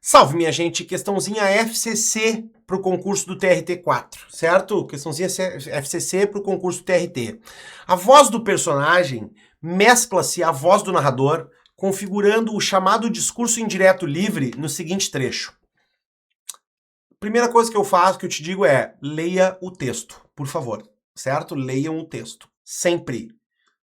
Salve, minha gente, questãozinha FCC para o concurso do TRT4, certo? Questãozinha FCC para o concurso do TRT. A voz do personagem mescla-se à voz do narrador, configurando o chamado discurso indireto livre no seguinte trecho. Primeira coisa que eu faço, que eu te digo é, leia o texto, por favor, certo? Leiam o texto, sempre,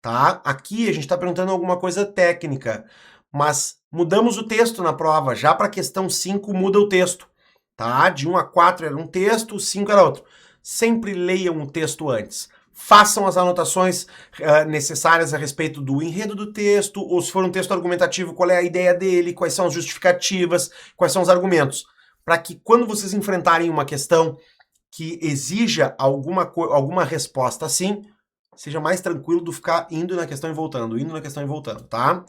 tá? Aqui a gente está perguntando alguma coisa técnica, mas mudamos o texto na prova, já para a questão 5 muda o texto, tá? De 1 a 4 era um texto, 5 era outro. Sempre leiam o texto antes. Façam as anotações necessárias a respeito do enredo do texto, ou se for um texto argumentativo, qual é a ideia dele, quais são as justificativas, quais são os argumentos. Para que quando vocês enfrentarem uma questão que exija alguma resposta assim, seja mais tranquilo do ficar indo na questão e voltando, tá?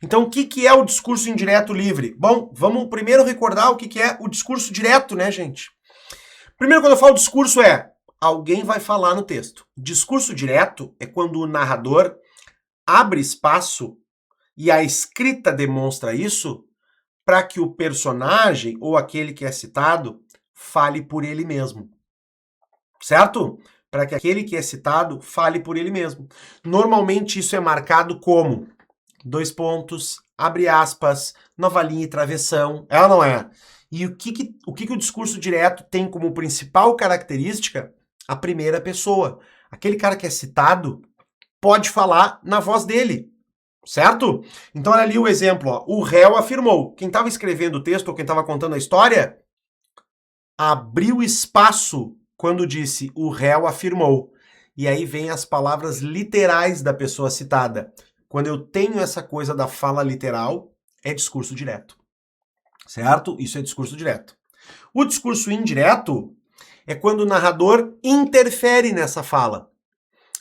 Então, o que é o discurso indireto livre? Bom, vamos primeiro recordar o que é o discurso direto, né, gente? Primeiro, quando eu falo discurso alguém vai falar no texto. Discurso direto é quando o narrador abre espaço, e a escrita demonstra isso, para que o personagem ou aquele que é citado fale por ele mesmo. Certo? Para que aquele que é citado fale por ele mesmo. Normalmente isso é marcado como 2 pontos, abre aspas, nova linha e travessão. Ela não é. E o que o discurso direto tem como principal característica? A primeira pessoa. Aquele cara que é citado pode falar na voz dele. Certo? Então olha ali o exemplo. Ó. O réu afirmou. Quem estava escrevendo o texto ou quem estava contando a história abriu espaço quando disse o réu afirmou. E aí vem as palavras literais da pessoa citada. Quando eu tenho essa coisa da fala literal, é discurso direto. Certo? Isso é discurso direto. O discurso indireto é quando o narrador interfere nessa fala.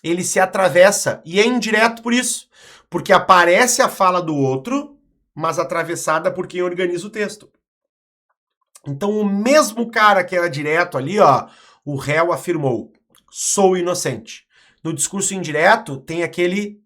Ele se atravessa e é indireto por isso. Porque aparece a fala do outro, mas atravessada por quem organiza o texto. Então o mesmo cara que era direto ali, ó, o réu afirmou, sou inocente. No discurso indireto tem aquele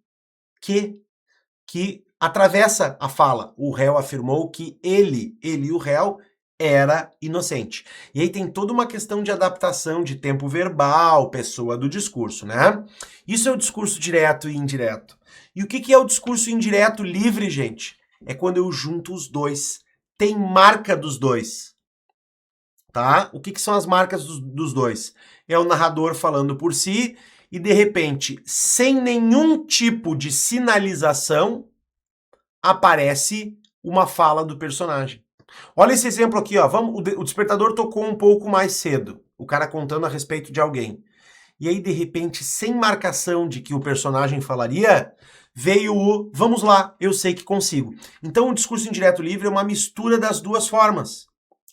que atravessa a fala. O réu afirmou que ele o réu, era inocente. E aí tem toda uma questão de adaptação de tempo verbal, pessoa do discurso, né? Isso é o discurso direto e indireto. E o que é o discurso indireto livre, gente? É quando eu junto os dois. Tem marca dos dois. Tá? O que são as marcas dos dois? É o narrador falando por si e, de repente, sem nenhum tipo de sinalização, aparece uma fala do personagem. Olha esse exemplo aqui, ó. O despertador tocou um pouco mais cedo, o cara contando a respeito de alguém. E aí, de repente, sem marcação de que o personagem falaria, veio o vamos lá, eu sei que consigo. Então, o discurso indireto livre é uma mistura das duas formas.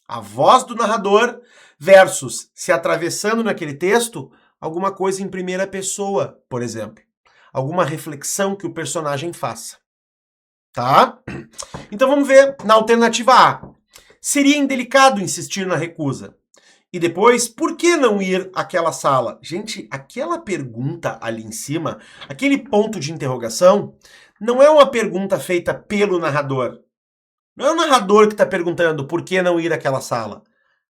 A voz do narrador versus se atravessando naquele texto alguma coisa em primeira pessoa, por exemplo. Alguma reflexão que o personagem faça. Tá? Então vamos ver na alternativa A. Seria indelicado insistir na recusa. E depois, por que não ir àquela sala? Gente, aquela pergunta ali em cima, aquele ponto de interrogação, não é uma pergunta feita pelo narrador. Não é o narrador que está perguntando por que não ir àquela sala.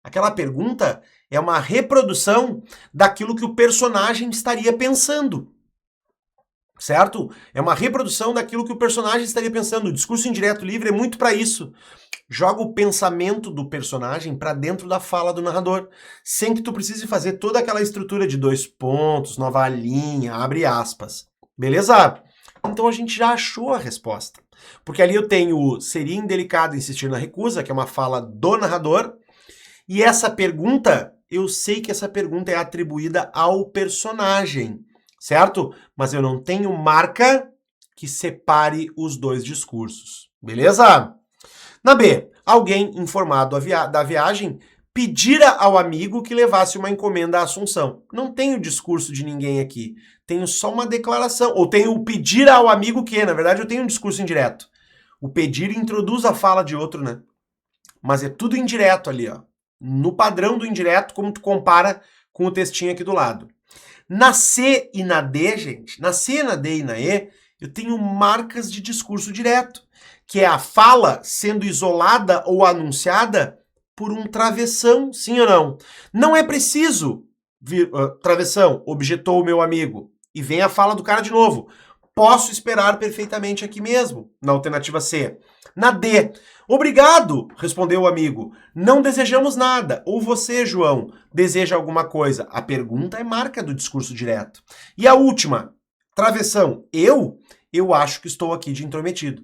Aquela pergunta é uma reprodução daquilo que o personagem estaria pensando. Certo? É uma reprodução daquilo que o personagem estaria pensando. O discurso indireto livre é muito para isso. Joga o pensamento do personagem para dentro da fala do narrador, sem que tu precise fazer toda aquela estrutura de 2 pontos, nova linha, abre aspas. Beleza? Então a gente já achou a resposta. Porque ali eu tenho seria indelicado insistir na recusa, que é uma fala do narrador, e essa pergunta, eu sei que essa pergunta é atribuída ao personagem, certo? Mas eu não tenho marca que separe os dois discursos, beleza? Na B, alguém informado da viagem pedira ao amigo que levasse uma encomenda à Assunção. Não tem o discurso de ninguém aqui. Tenho só uma declaração. Ou tenho o pedir ao amigo que, na verdade, eu tenho um discurso indireto. O pedir introduz a fala de outro, né? Mas é tudo indireto ali, ó. No padrão do indireto, como tu compara com o textinho aqui do lado. Na C e na D, gente, na C, na D e na E, eu tenho marcas de discurso direto. que é a fala sendo isolada ou anunciada por um travessão, sim ou não? Não é preciso travessão, objetou o meu amigo. E vem a fala do cara de novo. Posso esperar perfeitamente aqui mesmo, na alternativa C. Na D, obrigado, respondeu o amigo. Não desejamos nada. Ou você, João, deseja alguma coisa? A pergunta é marca do discurso direto. E a última, travessão. Eu acho que estou aqui de intrometido.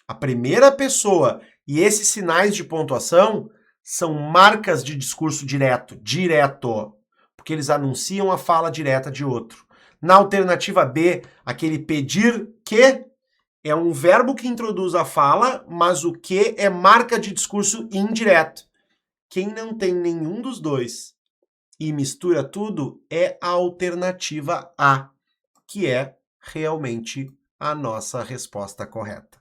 A primeira pessoa e esses sinais de pontuação são marcas de discurso direto, porque eles anunciam a fala direta de outro. Na alternativa B, aquele pedir que é um verbo que introduz a fala, mas o que é marca de discurso indireto. Quem não tem nenhum dos dois e mistura tudo é a alternativa A, que é realmente a nossa resposta correta.